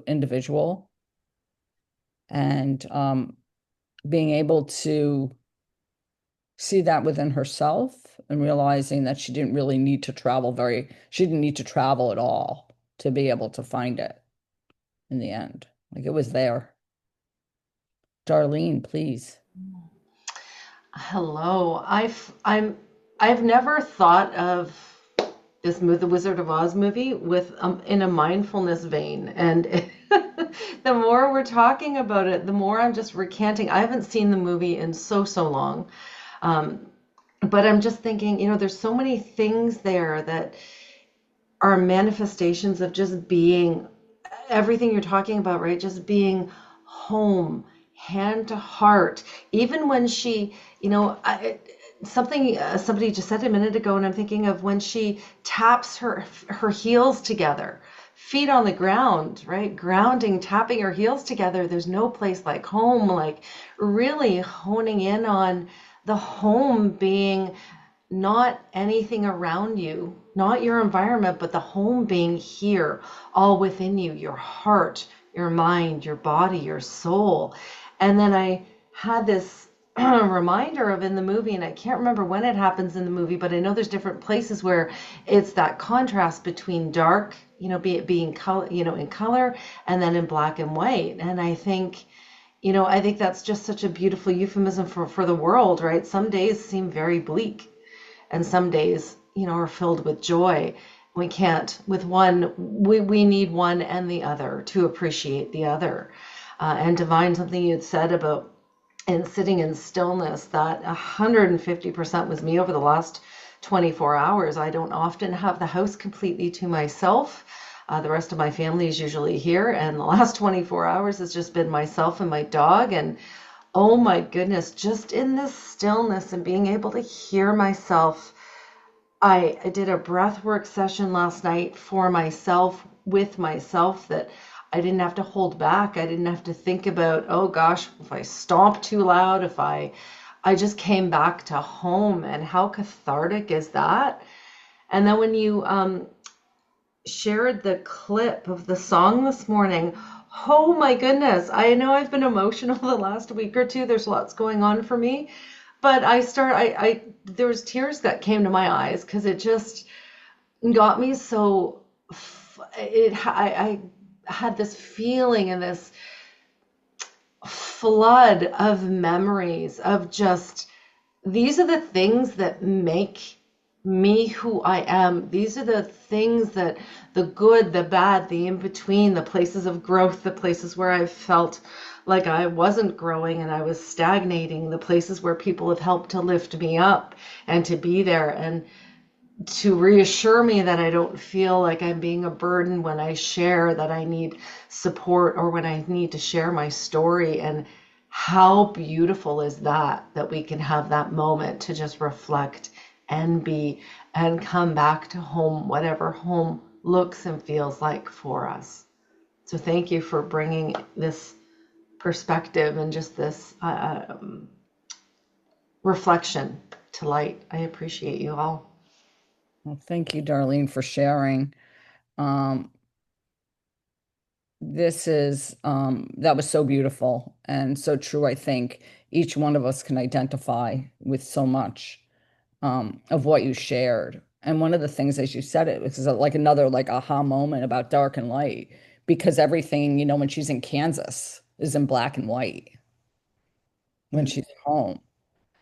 individual, and being able to see that within herself and realizing that she didn't need to travel at all to be able to find it in the end. Like it was there. Darlene, please. Hello. I've never thought of the Wizard of Oz movie with in a mindfulness vein, and the more we're talking about it, the more I'm just recanting. I haven't seen the movie in so long, but I'm just thinking, there's so many things there that are manifestations of just being everything you're talking about, right? Just being home, hand to heart. Even when she, somebody just said a minute ago, and I'm thinking of when she taps her heels together, feet on the ground, right? Grounding, tapping her heels together. There's no place like home. Like really honing in on the home being not anything around you, not your environment, but the home being here, all within you, your heart, your mind, your body, your soul. And then I had this reminder of in the movie, and I can't remember when it happens in the movie, but I know there's different places where it's that contrast between dark, be it being color, in color, and then in black and white. And I think that's just such a beautiful euphemism for the world, right? Some days seem very bleak, and some days, are filled with joy. We can't, with one, we need one and the other to appreciate the other. And Divine, something you had said about and sitting in stillness, that 150% was me over the last 24 hours. I don't often have the house completely to myself. The rest of my family is usually here, and the last 24 hours has just been myself and my dog. And oh my goodness, just in this stillness and being able to hear myself. I did a breath work session last night for myself, with myself, that I didn't have to hold back. I didn't have to think about, oh gosh, if I stomp too loud, I just came back to home. And how cathartic is that? And then when you shared the clip of the song this morning, oh my goodness, I know I've been emotional the last week or two. There's lots going on for me. But there was tears that came to my eyes because it just got me so, I had this feeling and this flood of memories of just, these are the things that make me who I am. These are the things that, the good, the bad, the in between, the places of growth, the places where I've felt like I wasn't growing and I was stagnating, the places where people have helped to lift me up and to be there and to reassure me that I don't feel like I'm being a burden when I share, that I need support, or when I need to share my story. And how beautiful is that we can have that moment to just reflect and be and come back to home, whatever home looks and feels like for us. So thank you for bringing this perspective and just this reflection to light. I appreciate you all. Well, thank you, Darlene, for sharing. Um, that was so beautiful and so true. I think each one of us can identify with so much of what you shared. And one of the things, as you said, it was like another like aha moment about dark and light, because everything, when she's in Kansas is in black and white when she's at home.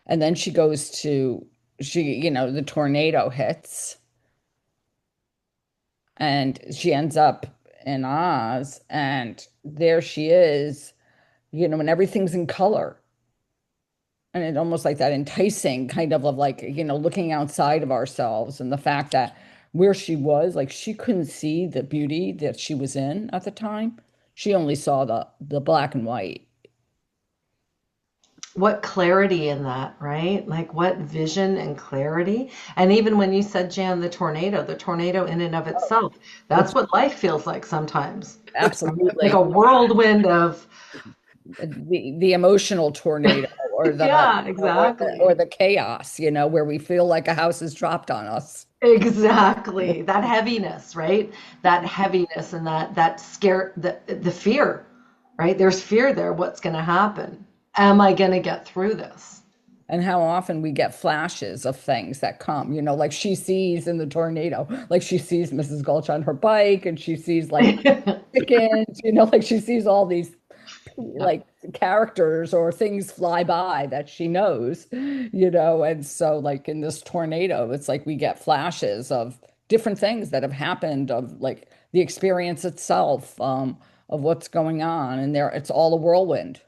And then the tornado hits and she ends up in Oz, and there she is, and everything's in color. And it almost like that enticing kind of like, looking outside of ourselves, and the fact that where she was, like she couldn't see the beauty that she was in at the time. She only saw the black and white. What clarity in that, right? Like what vision and clarity. And even when you said, Jan, the tornado in and of itself, that's It's what life feels like sometimes. Like absolutely a whirlwind of, the emotional tornado, or yeah, exactly. the chaos, where we feel like a house is dropped on us. Exactly. That heaviness, right? That heaviness and that scare, the fear, right? There's fear there. What's going to happen? Am I going to get through this? And how often we get flashes of things that come, like she sees in the tornado, like she sees Mrs. Gulch on her bike, and she sees like chickens, like she sees all these like characters or things fly by that she knows, and so like in this tornado, it's like we get flashes of different things that have happened, of like the experience itself, of what's going on, and there it's all a whirlwind.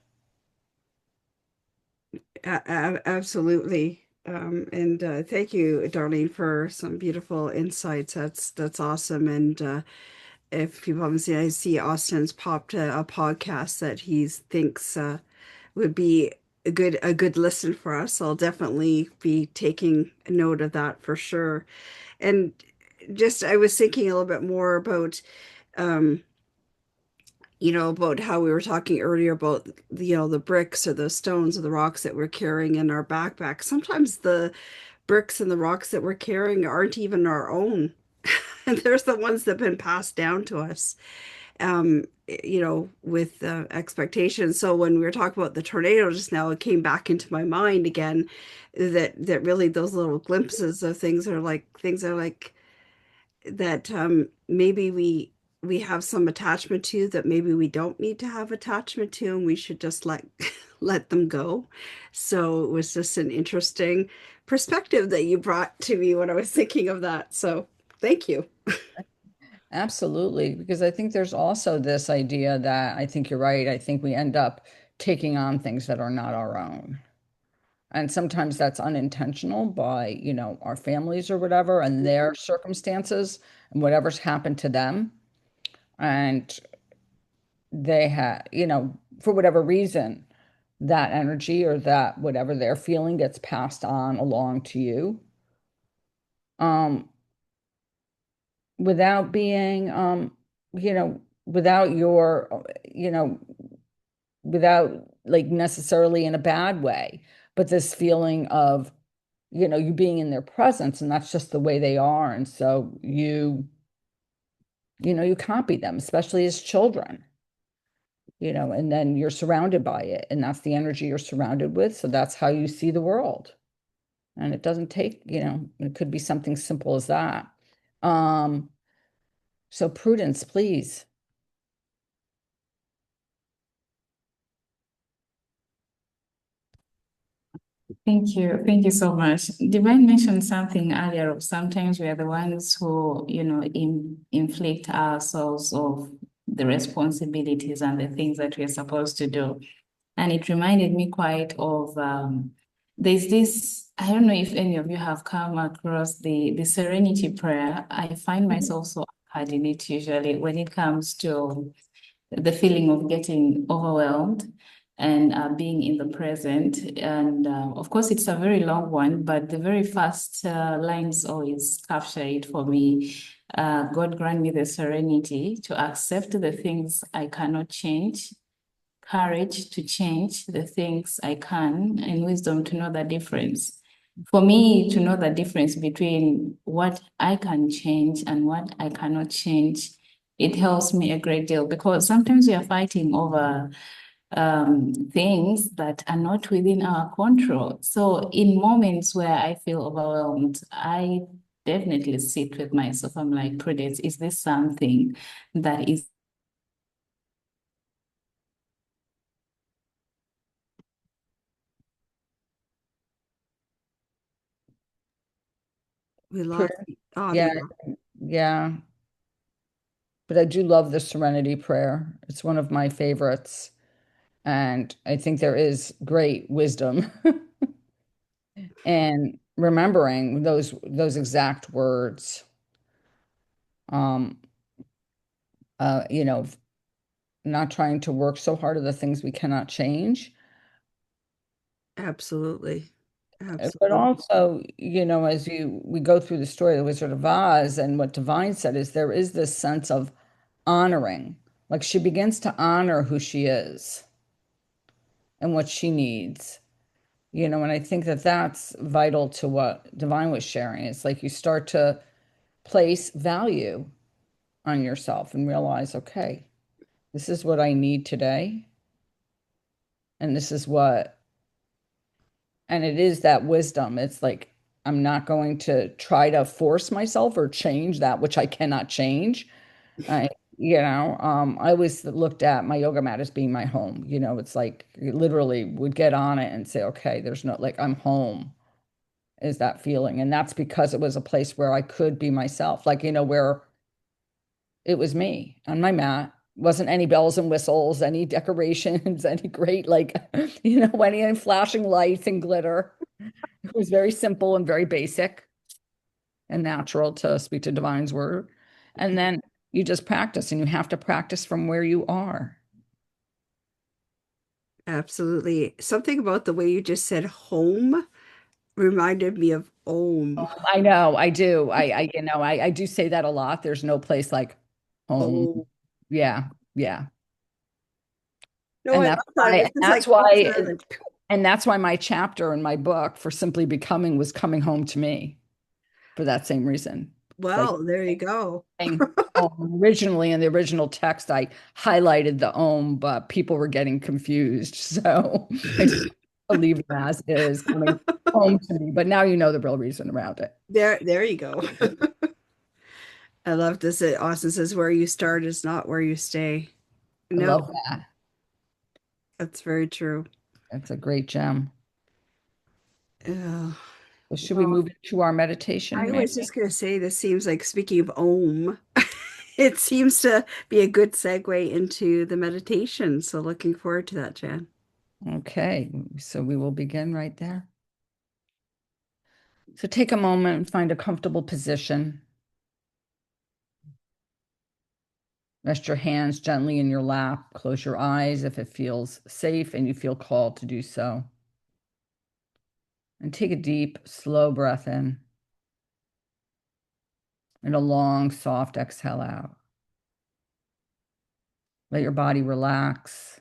Absolutely. And thank you, Darlene, for some beautiful insights. That's awesome. And if people haven't seen, I see Austin's popped a podcast that he thinks would be a good listen for us. I'll definitely be taking note of that for sure. And just I was thinking a little bit more about um, about how we were talking earlier about the bricks or the stones or the rocks that we're carrying in our backpack. Sometimes the bricks and the rocks that we're carrying aren't even our own. And there's the ones that have been passed down to us. with expectations. So when we were talking about the tornado just now, it came back into my mind again that really those little glimpses of things are like that maybe we have some attachment to that maybe we don't need to have attachment to, and we should just let let them go. So it was just an interesting perspective that you brought to me when I was thinking of that. So thank you. Absolutely, because I think there's also this idea that I think you're right. I think we end up taking on things that are not our own. And sometimes that's unintentional by, our families or whatever and their circumstances and whatever's happened to them. And they have, for whatever reason, that energy or that whatever they're feeling gets passed on along to you. Um, without being, without your, without like necessarily in a bad way, but this feeling of, you being in their presence and that's just the way they are. And so you copy them, especially as children, and then you're surrounded by it. And that's the energy you're surrounded with. So that's how you see the world. And it doesn't take, it could be something simple as that. Um, so Prudence, please. Thank you. Thank you so much. Divine mentioned something earlier of sometimes we are the ones who, inflict ourselves of the responsibilities and the things that we're supposed to do. And it reminded me quite of there's this, I don't know if any of you have come across the serenity prayer. I find myself so hard in it usually when it comes to the feeling of getting overwhelmed and being in the present. And of course, it's a very long one, but the very first lines always capture it for me. God grant me the serenity to accept the things I cannot change, courage to change the things I can, and wisdom to know the difference. For me, to know the difference between what I can change and what I cannot change, it helps me a great deal because sometimes we are fighting over things that are not within our control. So, in moments where I feel overwhelmed, I definitely sit with myself. I'm like, Prudence, is this something that is We lost Prudence? the Yeah, audio. yeah. But I do love the Serenity Prayer. It's one of my favorites. And I think there is great wisdom in remembering those exact words. Um, uh, you know, not trying to work so hard at the things we cannot change. Absolutely. But Absolutely. also, as we go through the story of the Wizard of Oz, and what Divine said is there is this sense of honoring. Like she begins to honor who she is and what she needs. And I think that that's vital to what Divine was sharing. It's like you start to place value on yourself and realize, okay, this is what I need today. And this is what, and it is that wisdom. It's like, I'm not going to try to force myself or change that which I cannot change. I, I always looked at my yoga mat as being my home. It's like you literally would get on it and say, okay, there's no, like, I'm home is that feeling. And that's because it was a place where I could be myself, like, where it was me on my mat. Wasn't any bells and whistles, any decorations, any great, like, any flashing lights and glitter. It was very simple and very basic and natural to speak to Divine's word. And then you just practice and you have to practice from where you are. Absolutely. Something about the way you just said home reminded me of Om. I know, I do. I do say that a lot. There's no place like home. Oh, Yeah, yeah. no, And I love that. It was just like so silent. that's why my chapter in my book for Simply Becoming was coming home to me for that same reason. Like Well, there you go. saying originally in the original text, I highlighted the ohm, but people were getting confused. So I just leave it as is coming home to me. But now you know the real reason around it. There you go. I love this. Austin says, where you start is not where you stay. I No, love that. that's very true. That's a great gem. Yeah. Well, should we Well, move into our meditation, I was Mary? just going to say, this seems like, speaking of Om, it seems to be a good segue into the meditation. So looking forward to that, Jan. Okay, so we will begin right there. So take a moment and find a comfortable position. Rest your hands gently in your lap. Close your eyes if it feels safe and you feel called to do so. And take a deep, slow breath in and a long, soft exhale out. Let your body relax.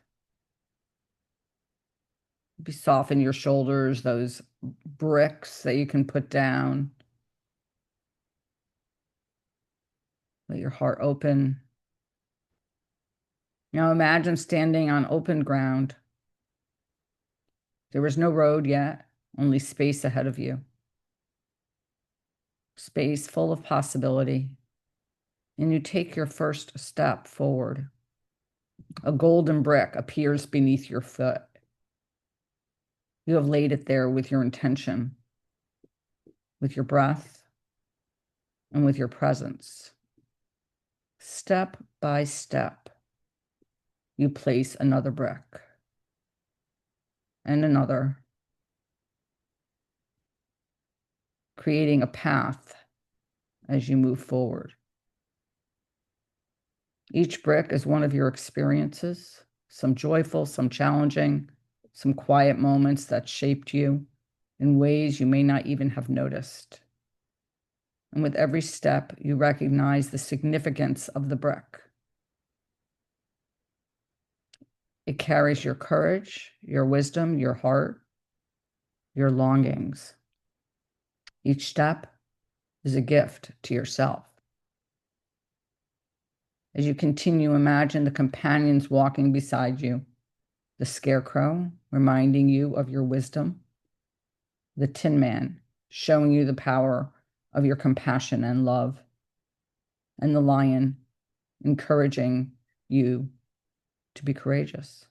Maybe soften your shoulders, those bricks that you can put down. Let your heart open. Now imagine standing on open ground. There was no road yet, only space ahead of you. Space full of possibility. And you take your first step forward. A golden brick appears beneath your foot. You have laid it there with your intention, with your breath, and with your presence. Step by step, you place another brick and another, creating a path as you move forward. Each brick is one of your experiences, some joyful, some challenging, some quiet moments that shaped you in ways you may not even have noticed. And with every step, you recognize the significance of the brick. It carries your courage, your wisdom, your heart, your longings. Each step is a gift to yourself. As you continue, imagine the companions walking beside you, the Scarecrow reminding you of your wisdom, the Tin Man showing you the power of your compassion and love, and the Lion encouraging you to be courageous.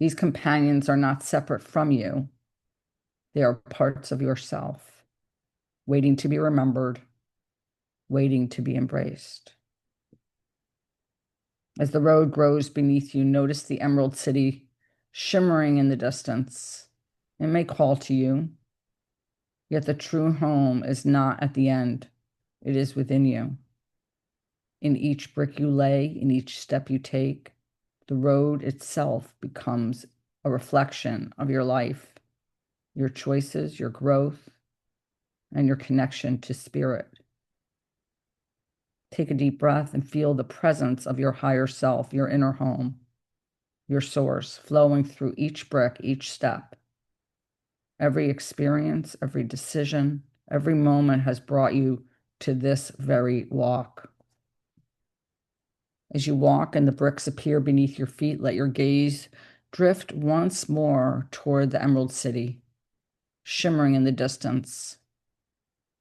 These companions are not separate from you. They are parts of yourself, waiting to be remembered, waiting to be embraced. As the road grows beneath you, notice the Emerald City shimmering in the distance. It may call to you, yet the true home is not at the end. It is within you. In each brick you lay, in each step you take, the road itself becomes a reflection of your life, your choices, your growth, and your connection to spirit. Take a deep breath and feel the presence of your higher self, your inner home, your source flowing through each brick, each step. Every experience, every decision, every moment has brought you to this very walk. As you walk and the bricks appear beneath your feet, let your gaze drift once more toward the Emerald City, shimmering in the distance.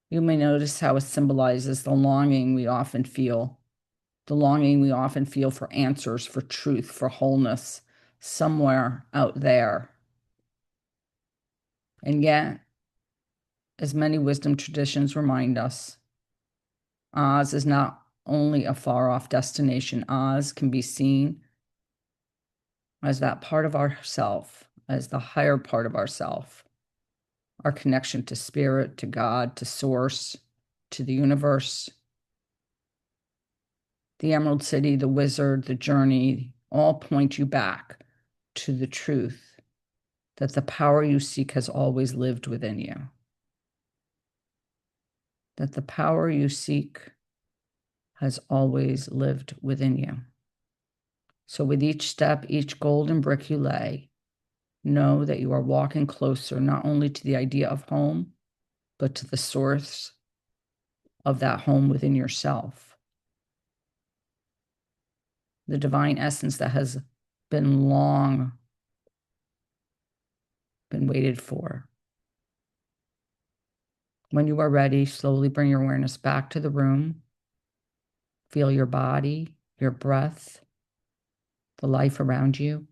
You may notice how it symbolizes the longing we often feel for answers, for truth, for wholeness, somewhere out there. And yet, as many wisdom traditions remind us, Oz is not only a far-off destination. Oz can be seen as that part of ourself, as the higher part of ourself, our connection to spirit, to God, to source, to the universe. The Emerald City, the wizard, the journey, all point you back to the truth that the power you seek has always lived within you. That the power you seek has always lived within you. So with each step, each golden brick you lay, know that you are walking closer not only to the idea of home, but to the source of that home within yourself. The divine essence that has been long been waited for. When you are ready, slowly bring your awareness back to the room. Feel your body, your breath, the life around you.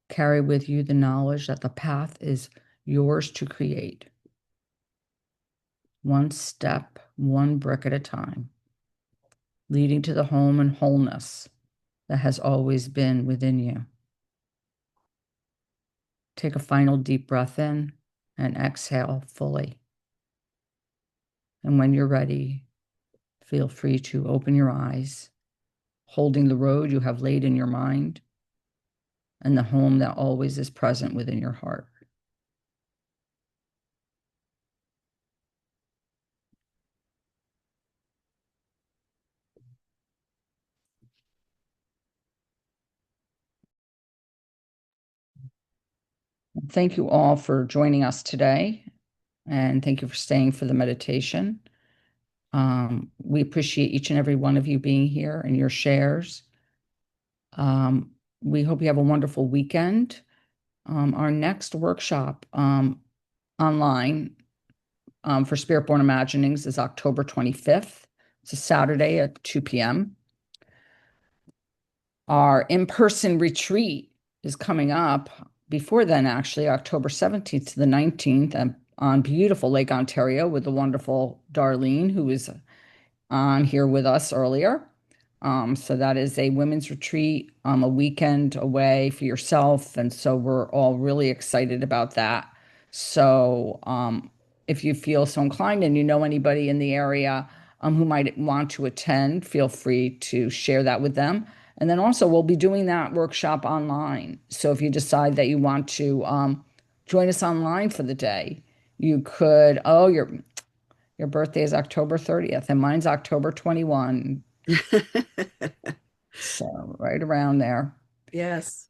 Carry with you the knowledge that the path is yours to create. One step, one brick at a time, leading to the home and wholeness that has always been within you. Take a final deep breath in and exhale fully. And when you're ready, feel free to open your eyes, holding the road you have laid in your mind and the home that always is present within your heart. Thank you all for joining us today, and thank you for staying for the meditation. We appreciate each and every one of you being here and your shares. We hope you have a wonderful weekend. Our next workshop online for Spirit-Born Imaginings is October 25th. It's a Saturday at 2 p.m. Our in-person retreat is coming up before then, actually, October 17th to the 19th on beautiful Lake Ontario with the wonderful Darlene, who was on here with us earlier. So that is a women's retreat, a weekend away for yourself. And so we're all really excited about that. So if you feel so inclined and you know anybody in the area who might want to attend, feel free to share that with them. And then also we'll be doing that workshop online. So if you decide that you want to join us online for the day, you could, your birthday is October 30th and mine's October 21. So right around there. Yes.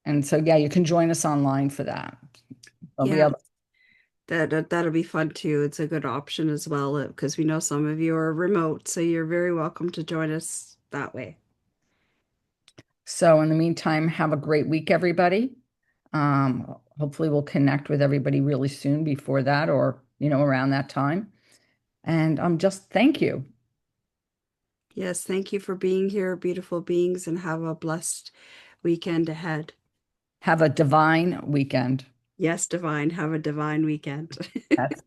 And so, yeah, you can join us online for that. Yeah, that'll be fun too. It's a good option as well because we know some of you are remote, so you're very welcome to join us that way. So in the meantime, have a great week, everybody. Hopefully we'll connect with everybody really soon before that or, around that time. And just thank you. Yes, thank you for being here, beautiful beings, and have a blessed weekend ahead. Have a divine weekend. Yes, divine. Have a divine weekend. That's